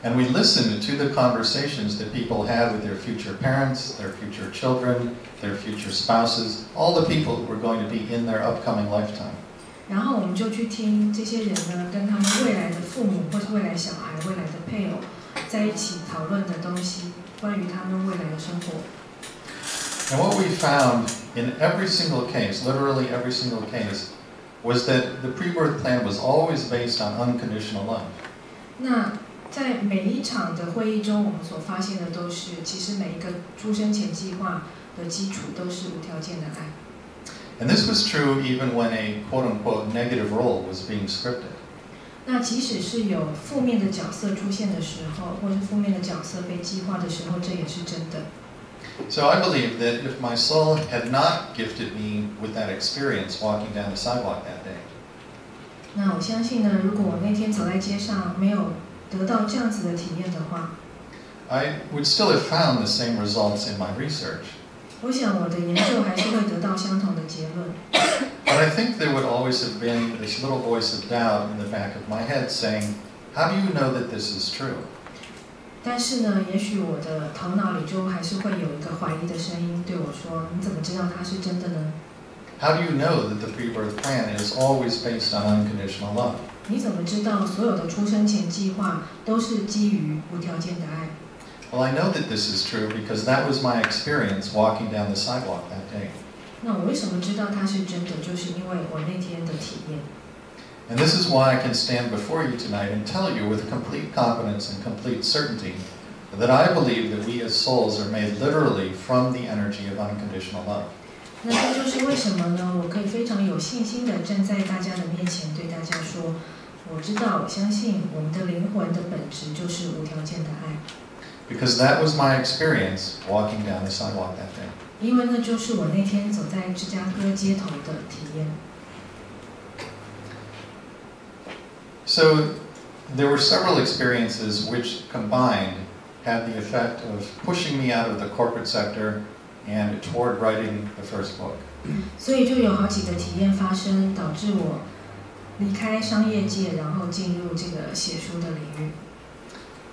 And we listened to the conversations that people had with their future parents, their future children, their future spouses, all the people who were going to be in their upcoming lifetime. 然后我们就去听这些人呢，跟他们未来的父母或是未来小孩、未来的配偶在一起讨论的东西，关于他们未来的生活。And what we found in every single case, literally every single case, was that the pre-birth plan was always based on unconditional love. 那在每一场的会议中，我们所发现的都是，其实每一个出生前计划的基础都是无条件的爱。And this was true even when a quote-unquote negative role was being scripted. 那即使是有负面的角色出现的时候，或是负面的角色被计划的时候，这也是真的。So I believe that if my soul had not gifted me with that experience walking down the sidewalk that day, 那我相信呢，如果我那天走在街上没有得到这样子的体验的话， I would still have found the same results in my research. 我想我的研究还是会得到相同的结论。But I think there would always have been this little voice of doubt in the back of my head saying, how do you know that this is true? 但是呢，也许我的头脑里就还是会有一个怀疑的声音对我说：“你怎么知道它是真的呢？” How do you know that the pre-birth plan is always based on unconditional love? 你怎么知道所有的出生前计划都是基于无条件的爱？ Well, I know that this is true because that was my experience walking down the sidewalk that day. 那我为什么知道它是真的？就是因为我那天的体验。 And this is why I can stand before you tonight and tell you with complete confidence and complete certainty that I believe that we as souls are made literally from the energy of unconditional love. 那这就是为什么呢？我可以非常有信心地站在大家的面前，对大家说：我知道，我相信我们的灵魂的本质就是无条件的爱。Because that was my experience walking down the sidewalk that day. 因为那就是我那天走在芝加哥街头的体验。 So there were several experiences which combined had the effect of pushing me out of the corporate sector and toward writing the first book. 所以就有好几个体验发生，导致我离开商业界，然后进入这个写书的领域。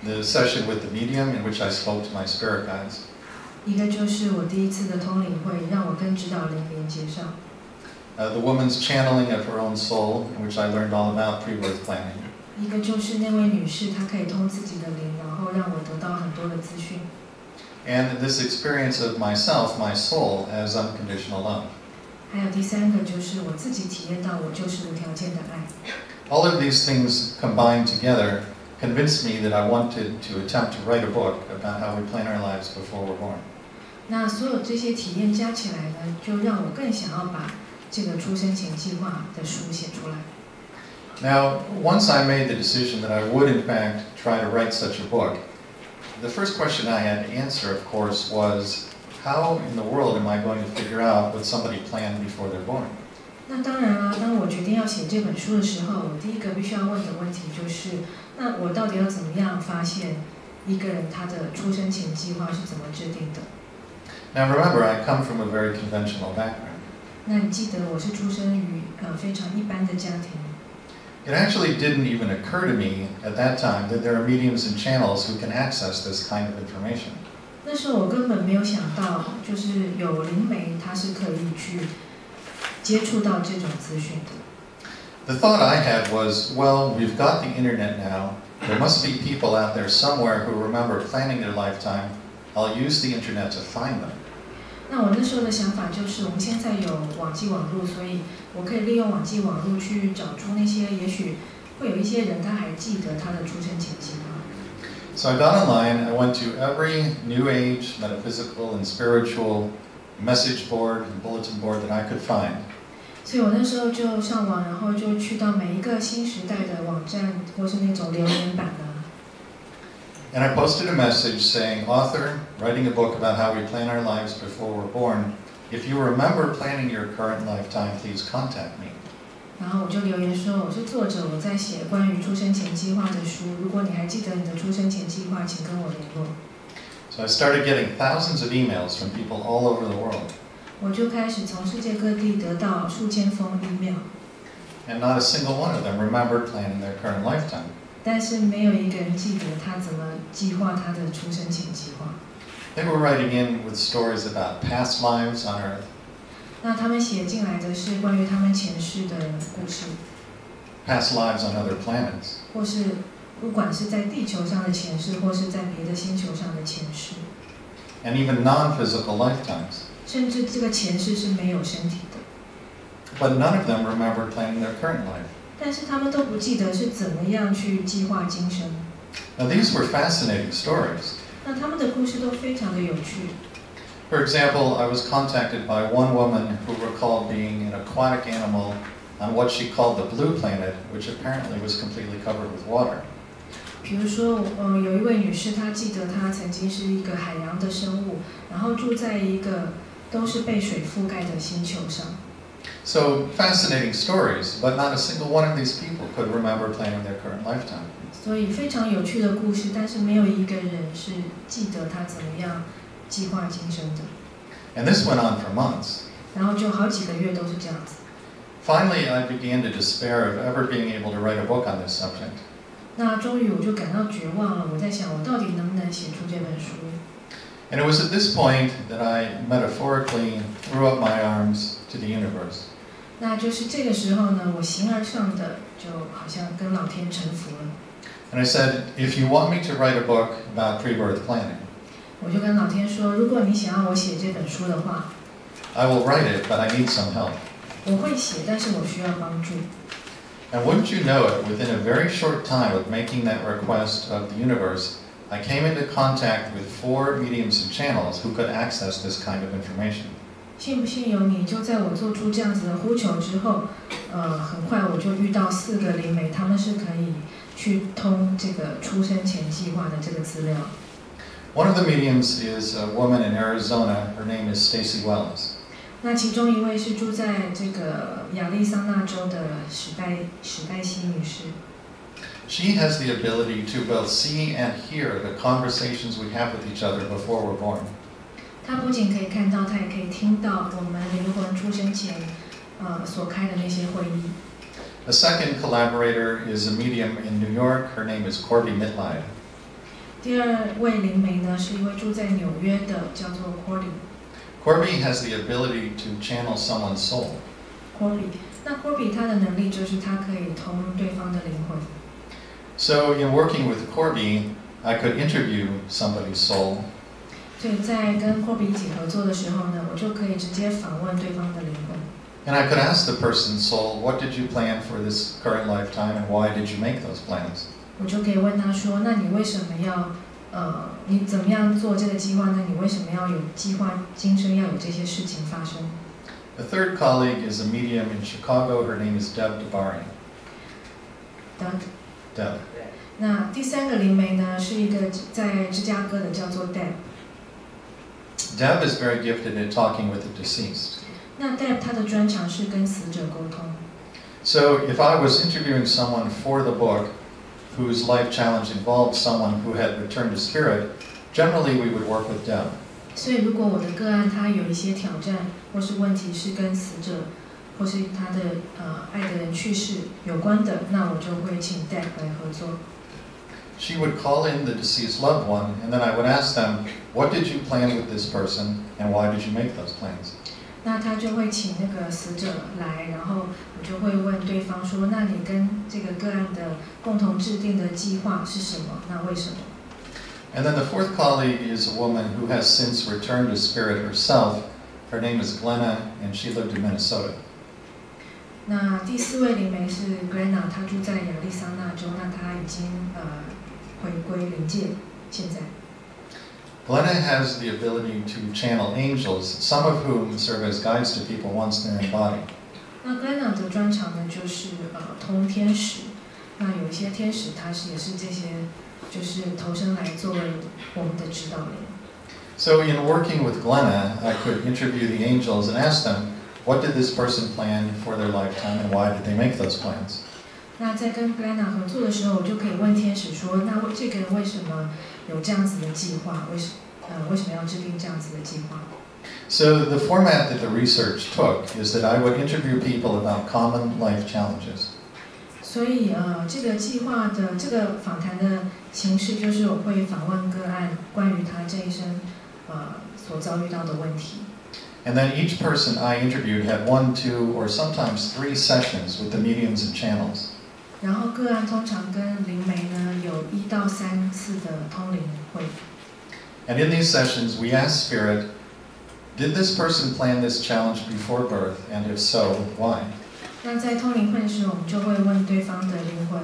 The session with the medium in which I spoke to my spirit guides. 一个就是我第一次的通灵会，让我跟指导灵连接上。 The woman's channeling of her own soul, in which I learned all about pre-birth planning. 一个就是那位女士，她可以通自己的灵，然后让我得到很多的资讯。 And this experience of myself, my soul, as unconditional love. 还有第三个就是我自己体验到我就是无条件的爱。 All of these things combined together convinced me that I wanted to attempt to write a book about how we plan our lives before we're born. 那所有这些体验加起来呢，就让我更想要把这个出生前计划的书写出来。 Now, once I made the decision that I would in fact try to write such a book, the first question I had to answer, of course, was how in the world am I going to figure out what somebody planned before they're born? 那当然啦，当我决定要写这本书的时候，我第一个必须要问的问题就是：那我到底要怎么样发现一个人他的出生前计划是怎么制定的？ Now remember, I come from a very conventional background. 那你记得我是出生于非常一般的家庭。 It actually didn't even occur to me at that time that there are mediums and channels who can access this kind of information. 那时候我根本没有想到，就是有灵媒它是可以去接触到这种资讯的。 The thought I had was, well, we've got the internet now. There must be people out there somewhere who remember planning their lifetime. I'll use the internet to find them. 那我那时候的想法就是，我们现在有网际网络，所以我可以利用网际网络去找出那些也许会有一些人他还记得他的出生前计划。 So I got online. I went to every New Age, metaphysical, and spiritual message board and bulletin board that I could find. 所以我那时候就上网，然后就去到每一个新时代的网站，或是那种留言板啊。 And I posted a message saying, author, writing a book about how we plan our lives before we're born. If you remember planning your current lifetime, please contact me. 然后我就留言说，我是作者，我在写关于出生前计划的书。如果你还记得你的出生前计划，请跟我联络。 So I started getting thousands of emails from people all over the world. 我就开始从世界各地得到数千封 email。 And not a single one of them remembered planning their current lifetime. 但是没有一个人记得他怎么计划他的出生前计划。They were writing in with stories about past lives on Earth. 那他们写进来的是关于他们前世的故事， past lives on other planets. 或是不管是在地球上的前世，或是在别的星球上的前世， And even non-physical lifetimes. 甚至这个前世是没有身体的。 But none of them remember planning their current life. 但是他们都不记得是怎么样去计划今生。 Now these were fascinating stories. 那他们的故事都非常的有趣。 For example, I was contacted by one woman who recalled being an aquatic animal on what she called the blue planet, which apparently was completely covered with water. 比如说，有一位女士，她记得她曾经是一个海洋的生物，然后住在一个都是被水覆盖的星球上。 So fascinating stories, but not a single one of these people could remember planning their current lifetime. 所以非常有趣的故事，但是没有一个人是记得他怎么样计划今生的。 And this went on for months. 然后就好几个月都是这样子。 Finally, I began to despair of ever being able to write a book on this subject. 那终于我就感到绝望了，我在想我到底能不能写出这本书。 And it was at this point that I metaphorically threw up my arms to the universe. 那就是这个时候呢，我形而上的就好像跟老天臣服了。 And I said, if you want me to write a book about pre-birth planning, 我就跟老天说，如果你想要我写这本书的话， I will write it, but I need some help. 我会写，但是我需要帮助。 And wouldn't you know it, within a very short time of making that request of the universe, I came into contact with 4 mediums and channels who could access this kind of information. 信不信由你，就在我做出这样子的呼求之后，很快我就遇到4个灵媒，他们是可以去通这个出生前计划的这个资料。 One of the mediums is a woman in Arizona. Her name is Stacy Wells. 那其中一位是住在这个亚利桑那州的史黛西女士。 She has the ability to both see and hear the conversations we have with each other before we're born. 她不仅可以看到，她也可以听到我们灵魂出生前所开的那些会议。 A second collaborator is a medium in New York. Her name is Corby Mitleid. 第二位灵媒呢，是一位住在纽约的，叫做 Corby。 Corby has the ability to channel someone's soul. Corby， 那 Corby 他的能力就是他可以通对方的灵魂。 So in working with Corby, I could interview somebody's soul. 所以在跟 Corby 一起合作的时候呢，我就可以直接访问对方的灵魂。 And I could ask the person's soul, what did you plan for this current lifetime and why did you make those plans? 我就可以问他说：“那你为什么要你怎么样做这个计划呢？你为什么要有计划今生要有这些事情发生？” The third colleague is a medium in Chicago. Her name is Deb Dabari. Deb. 那第3个灵媒呢，是一个在芝加哥的，叫做 Deb。 Deb is very gifted at talking with the deceased. 那 Deb 她的专长是跟死者沟通。 So if I was interviewing someone for the book whose life challenge involved someone who had returned to spirit, generally we would work with Deb. 所以如果我的个案他有一些挑战或是问题是跟死者或是他的爱的人去世有关的，那我就会请 Deb 来合作。 She would call in the deceased loved one, and then I would ask them, what did you plan with this person, and why did you make those plans? 那他就会请那个死者来，然后我就会问对方说：“那你跟这个个案的共同制定的计划是什么？那为什么？” And then the fourth colleague is a woman who has since returned to spirit herself. Her name is Glenna, and she lived in Minnesota. 那第4位灵媒是 Glenna， 她住在亚利桑那州，那她已经回归灵界，现在。 Glenna has the ability to channel angels, some of whom serve as guides to people once they're in body. 那 Glenna 的专长呢，就是通天使。那有一些天使，他也是这些，就是投生来作为我们的指导灵。 So in working with Glenna, I could interview the angels and ask them, what did this person plan for their lifetime and why did they make those plans? 那在跟 Glenna 合作的时候，我就可以问天使说：“那这个人为什么有这样子的计划？为什么要制定这样子的计划？” So the format that the research took is that I would interview people about common life challenges. 所以这个计划的这个访谈的形式就是我会访问个案关于他这一生所遭遇到的问题。And then each person I interviewed had 1, 2, or sometimes 3 sessions with the mediums and channels. 然后个案通常跟灵媒呢有1到3次的通灵会。And in these sessions, we asked Spirit, did this person plan this challenge before birth, and if so, why? 那在通灵会的时候，我们就会问对方的灵魂，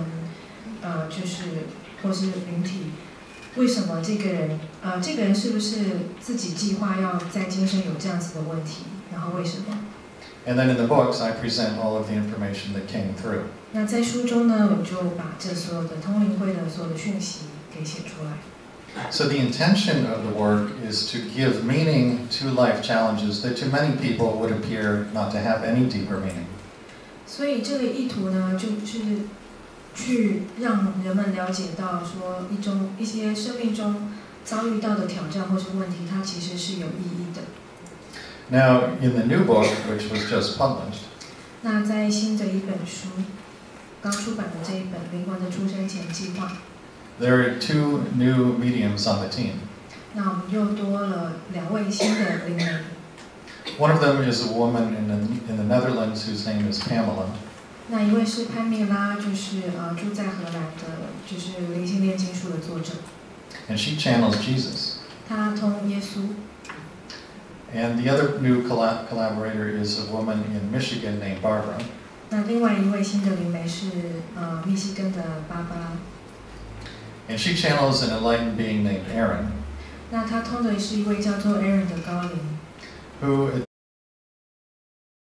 就是或是灵体，为什么这个人是不是自己计划要在今生有这样子的问题，然后为什么？ And then in the books, I present all of the information that came through. 那在书中呢，我就把这所有的通灵会的所有的讯息给写出来。So the intention of the work is to give meaning to life challenges that to many people would appear not to have any deeper meaning. 所以这个意图呢，就是去让人们了解到说一些生命中遭遇到的挑战或是问题，它其实是有意义的。Now, in the new book, which was just published, 那在新的一本书刚出版的这一本《灵魂的出生前计划》， there are 2 new mediums on the team. 那我们又多了2位新的灵媒。One of them is a woman in the Netherlands whose name is Pamela. 那一位是潘蜜拉，就是住在荷兰的，就是灵性炼金术的作者。And she channels Jesus. 她通耶稣。And the other new collaborator is a woman in Michigan named Barbara. 那另外一位新的灵媒是密西根的芭芭拉。And she channels an enlightened being named Aaron. 那她通的是一位叫做 Aaron 的高灵。Who